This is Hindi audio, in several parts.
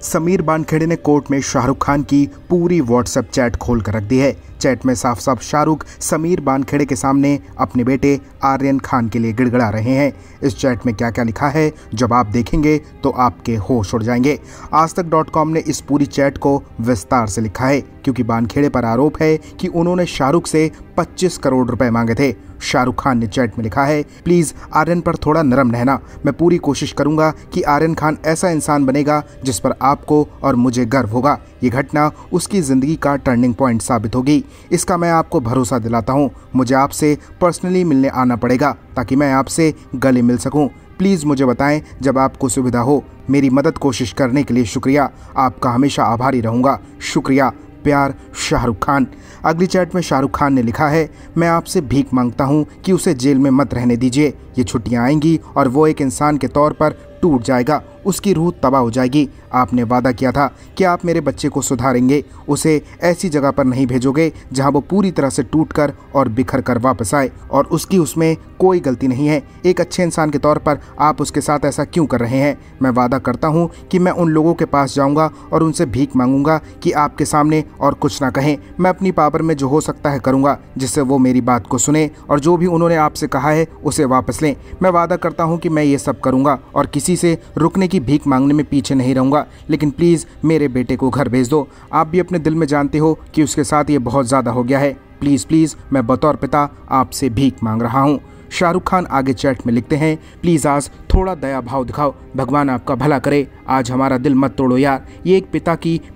समीर वानखेड़े ने कोर्ट में शाहरुख खान की पूरी व्हाट्सएप चैट खोल कर रख दी है। चैट में साफ साफ शाहरुख समीर वानखेड़े के सामने अपने बेटे आर्यन खान के लिए गिड़गिड़ा रहे हैं। इस चैट में क्या क्या लिखा है जब आप देखेंगे तो आपके होश उड़ जाएंगे। आजतक.com ने इस पूरी चैट को विस्तार से लिखा है क्योंकि वानखेड़े पर आरोप है कि उन्होंने शाहरुख से 25 करोड़ रुपए मांगे थे। शाहरुख खान ने चैट में लिखा है, प्लीज़ आर्यन पर थोड़ा नरम रहना। मैं पूरी कोशिश करूंगा कि आर्यन खान ऐसा इंसान बनेगा जिस पर आपको और मुझे गर्व होगा। ये घटना उसकी ज़िंदगी का टर्निंग पॉइंट साबित होगी। इसका मैं आपको भरोसा दिलाता हूँ। मुझे आपसे पर्सनली मिलने आना पड़ेगा ताकि मैं आपसे गले मिल सकूँ। प्लीज़ मुझे बताएं जब आपको सुविधा हो। मेरी मदद कोशिश करने के लिए शुक्रिया। आपका हमेशा आभारी रहूँगा। शुक्रिया, प्यार, शाहरुख खान। अगली चैट में शाहरुख खान ने लिखा है, मैं आपसे भीख मांगता हूं कि उसे जेल में मत रहने दीजिए। ये छुट्टियां आएंगी और वो एक इंसान के तौर पर टूट जाएगा, उसकी रूह तबाह हो जाएगी। आपने वादा किया था कि आप मेरे बच्चे को सुधारेंगे, उसे ऐसी जगह पर नहीं भेजोगे जहां वो पूरी तरह से टूटकर और बिखर कर वापस आए और उसकी उसमें कोई गलती नहीं है। एक अच्छे इंसान के तौर पर आप उसके साथ ऐसा क्यों कर रहे हैं? मैं वादा करता हूं कि मैं उन लोगों के पास जाऊंगा और उनसे भीख मांगूंगा कि आपके सामने और कुछ ना कहें। मैं अपनी पावर में जो हो सकता है करूंगा जिससे वो मेरी बात को सुने और जो भी उन्होंने आपसे कहा है उसे वापस लें। मैं वादा करता हूं कि मैं ये सब करूंगा और किसी से रुकने की भीख मांगने में पीछे नहीं रहूंगा। लेकिन प्लीज़ मेरे बेटे को घर भेज दो। आप भी अपने दिल में जानते हो कि उसके साथ ये बहुत ज़्यादा हो गया है। प्लीज़ प्लीज़ मैं बतौर पिता आपसे भीख मांग रहा हूँ। शाहरुख खान आगे चैट में लिखते हैं, प्लीज़ आज थोड़ा दया भाव दिखाओ, भगवान आपका भला करे। आज हमारा दिल मत तोड़ो यार। ये एक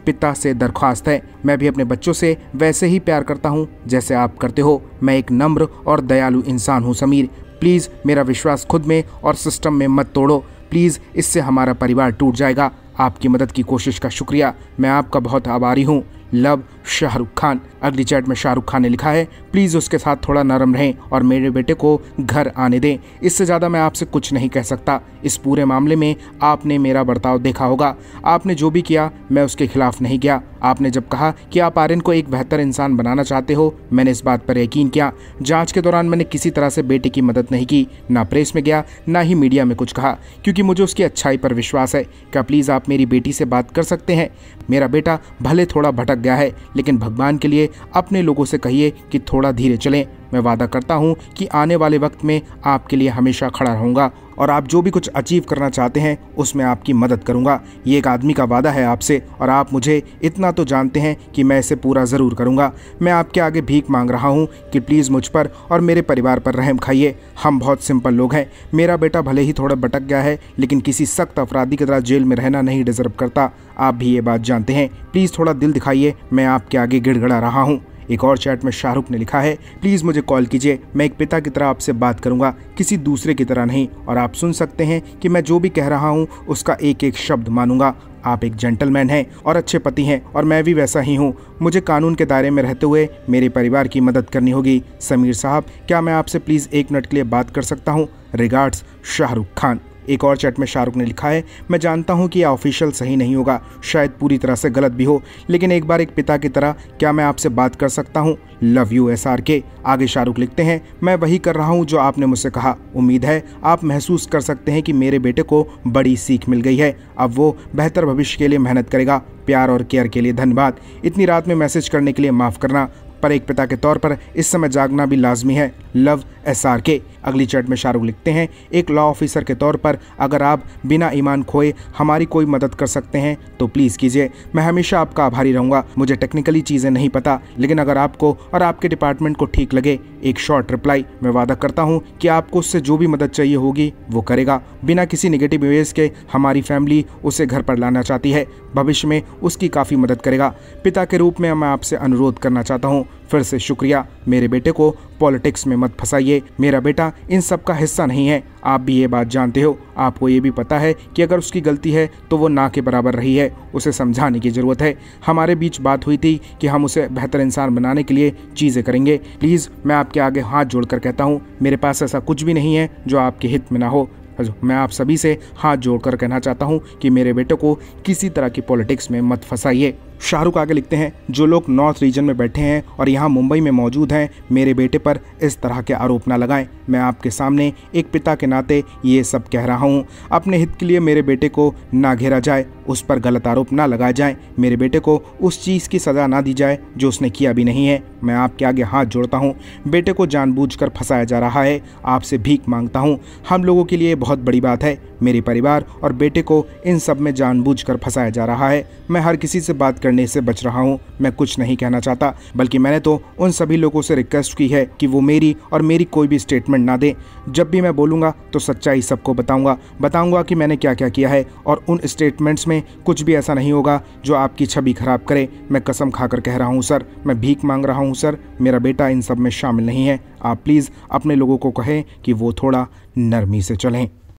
पिता से दरख्वास्त है। मैं भी अपने बच्चों से वैसे ही प्यार करता हूँ जैसे आप करते हो। मैं एक नम्र और दयालु इंसान हूँ समीर। प्लीज़ मेरा विश्वास खुद में और सिस्टम में मत तोड़ो। प्लीज़, इससे हमारा परिवार टूट जाएगा। आपकी मदद की कोशिश का शुक्रिया। मैं आपका बहुत आभारी हूँ। लव, शाहरुख खान। अगली चैट में शाहरुख खान ने लिखा है, प्लीज़ उसके साथ थोड़ा नरम रहें और मेरे बेटे को घर आने दें। इससे ज़्यादा मैं आपसे कुछ नहीं कह सकता। इस पूरे मामले में आपने मेरा बर्ताव देखा होगा। आपने जो भी किया मैं उसके खिलाफ नहीं गया। आपने जब कहा कि आप आर्यन को एक बेहतर इंसान बनाना चाहते हो, मैंने इस बात पर यकीन किया। जांच के दौरान मैंने किसी तरह से बेटे की मदद नहीं की, ना प्रेस में गया ना ही मीडिया में कुछ कहा, क्योंकि मुझे उसकी अच्छाई पर विश्वास है। क्या प्लीज़ आप मेरी बेटी से बात कर सकते हैं? मेरा बेटा भले थोड़ा भटक गया है लेकिन भगवान के लिए अपने लोगों से कहिए कि थोड़ा धीरे चलें। मैं वादा करता हूं कि आने वाले वक्त में आपके लिए हमेशा खड़ा रहूंगा और आप जो भी कुछ अचीव करना चाहते हैं उसमें आपकी मदद करूंगा। ये एक आदमी का वादा है आपसे और आप मुझे इतना तो जानते हैं कि मैं इसे पूरा ज़रूर करूंगा। मैं आपके आगे भीख मांग रहा हूं कि प्लीज़ मुझ पर और मेरे परिवार पर रहम खाइए। हम बहुत सिंपल लोग हैं। मेरा बेटा भले ही थोड़ा भटक गया है लेकिन किसी सख्त अपराधी की तरह जेल में रहना नहीं डिजर्व करता। आप भी ये बात जानते हैं। प्लीज़ थोड़ा दिल दिखाइए। मैं आपके आगे गिड़गिड़ा रहा हूँ। एक और चैट में शाहरुख ने लिखा है, प्लीज़ मुझे कॉल कीजिए। मैं एक पिता की तरह आपसे बात करूंगा, किसी दूसरे की तरह नहीं। और आप सुन सकते हैं कि मैं जो भी कह रहा हूं उसका एक एक शब्द मानूंगा। आप एक जेंटलमैन हैं और अच्छे पति हैं और मैं भी वैसा ही हूं। मुझे कानून के दायरे में रहते हुए मेरे परिवार की मदद करनी होगी। समीर साहब, क्या मैं आपसे प्लीज़ 1 मिनट के लिए बात कर सकता हूँ? रिगार्ड्स, शाहरुख खान। एक और चैट में शाहरुख ने लिखा है, मैं जानता हूं कि यह ऑफिशियल सही नहीं होगा, शायद पूरी तरह से गलत भी हो, लेकिन एक बार एक पिता की तरह क्या मैं आपसे बात कर सकता हूं? Love you SRK। आगे शाहरुख लिखते हैं, मैं वही कर रहा हूं जो आपने मुझसे कहा। उम्मीद है आप महसूस कर सकते हैं कि मेरे बेटे को बड़ी सीख मिल गई है। अब वो बेहतर भविष्य के लिए मेहनत करेगा। प्यार और केयर के लिए धन्यवाद। इतनी रात में मैसेज करने के लिए माफ़ करना, पर एक पिता के तौर पर इस समय जागना भी लाजमी है। Love SRK। अगली चैट में शाहरुख लिखते हैं, एक लॉ ऑफिसर के तौर पर अगर आप बिना ईमान खोए हमारी कोई मदद कर सकते हैं तो प्लीज़ कीजिए। मैं हमेशा आपका आभारी रहूँगा। मुझे टेक्निकली चीज़ें नहीं पता, लेकिन अगर आपको और आपके डिपार्टमेंट को ठीक लगे, एक शॉर्ट रिप्लाई। मैं वादा करता हूँ कि आपको उससे जो भी मदद चाहिए होगी वो करेगा। बिना किसी नेगेटिव इमेज के हमारी फैमिली उसे घर पर लाना चाहती है। भविष्य में उसकी काफ़ी मदद करेगा। पिता के रूप में मैं आपसे अनुरोध करना चाहता हूँ, फिर से शुक्रिया। मेरे बेटे को पॉलिटिक्स में मत फंसाइए। मेरा बेटा इन सब का हिस्सा नहीं है। आप भी ये बात जानते हो। आपको ये भी पता है कि अगर उसकी गलती है तो वो ना के बराबर रही है। उसे समझाने की ज़रूरत है। हमारे बीच बात हुई थी कि हम उसे बेहतर इंसान बनाने के लिए चीज़ें करेंगे। प्लीज़, मैं आपके आगे हाथ जोड़कर कहता हूँ, मेरे पास ऐसा कुछ भी नहीं है जो आपके हित में ना हो। मैं आप सभी से हाथ जोड़कर कहना चाहता हूं कि मेरे बेटे को किसी तरह की पॉलिटिक्स में मत फंसाइए। शाहरुख आगे लिखते हैं, जो लोग नॉर्थ रीजन में बैठे हैं और यहाँ मुंबई में मौजूद हैं, मेरे बेटे पर इस तरह के आरोप ना लगाएं। मैं आपके सामने एक पिता के नाते ये सब कह रहा हूँ। अपने हित के लिए मेरे बेटे को ना घेरा जाए, उस पर गलत आरोप ना लगाए जाएं। मेरे बेटे को उस चीज़ की सज़ा ना दी जाए जो उसने किया भी नहीं है। मैं आपके आगे हाथ जोड़ता हूँ। बेटे को जानबूझकर फंसाया जा रहा है। आपसे भीख मांगता हूँ। हम लोगों के लिए बहुत बड़ी बात है। मेरे परिवार और बेटे को इन सब में जानबूझकर फंसाया जा रहा है। मैं हर किसी से बात करने से बच रहा हूँ। मैं कुछ नहीं कहना चाहता, बल्कि मैंने तो उन सभी लोगों से रिक्वेस्ट की है कि वो मेरी कोई भी स्टेटमेंट ना दें। जब भी मैं बोलूँगा तो सच्चाई सबको बताऊँगा कि मैंने क्या क्या किया है, और उन स्टेटमेंट्स में कुछ भी ऐसा नहीं होगा जो आपकी छवि खराब करे। मैं कसम खाकर कह रहा हूँ सर, मैं भीख मांग रहा हूँ सर, मेरा बेटा इन सब में शामिल नहीं है। आप प्लीज़ अपने लोगों को कहें कि वो थोड़ा नरमी से चलें।